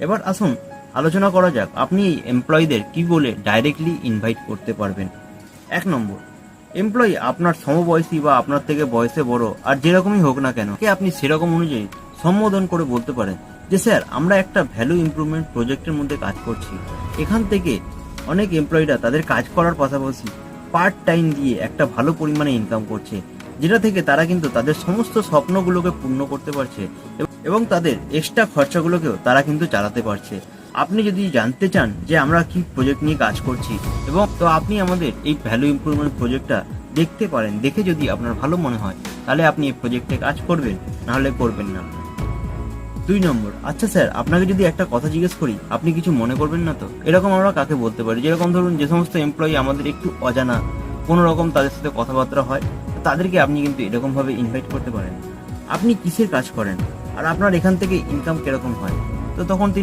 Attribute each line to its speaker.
Speaker 1: এবার আসুন আলোচনা করা যাক আপনি এই এমপ্লয়ীদের কি বলে ডাইরেক্টলি ইনভাইট করতে পারবেন। 1 নম্বর, এমপ্লয়ি আপনার সমবয়সী বা আপনার থেকে বয়সে বড় আর যেরকমই হোক না কেন, আপনি সেরকম অনুযায়ী সম্বোধন করে বলতে পারেন যে স্যার, আমরা একটা ভ্যালু ইমপ্রুভমেন্ট প্রজেক্টের মধ্যে কাজ করছি। এখান থেকে অনেক এমপ্লয়িরা তাদের কাজ করার পাশাপাশি পার্ট টাইম দিয়ে একটা ভালো পরিমাণে ইনকাম করছে, যেটা থেকে তারা কিন্তু তাদের সমস্ত স্বপ্নগুলোকে পূর্ণ করতে পারছে এবং তাদের এক্সট্রা খরচাগুলোকেও তারা কিন্তু চালাতে পারছে। আপনি যদি জানতে চান যে আমরা কি প্রজেক্ট নিয়ে কাজ করছি এবং তো আপনি আমাদের এই ভ্যালু ইমপ্রুভমেন্ট প্রজেক্টটা দেখতে পারেন। দেখে যদি আপনার ভালো মনে হয় তাহলে আপনি এই প্রজেক্টে কাজ করবেন, নাহলে করবেন না। 2 নম্বর, আচ্ছা স্যার, আপনাকে যদি একটা কথা জিজ্ঞেস করি আপনি কিছু মনে করবেন না তো? এরকম আমরা কাকে বলতে পারি? যেরকম ধরুন, যে সমস্ত এমপ্লয়ি আমাদের একটু অজানা, কোনো রকম তাদের সাথে কথাবার্তা হয়, তাদেরকে আপনি কিন্তু এরকম ভাবে ইনভাইট করতে পারেন। আপনি কিসের কাজ করেন আর আপনার এখান থেকে ইনকাম কিরকম হয়? তো তখন তিনি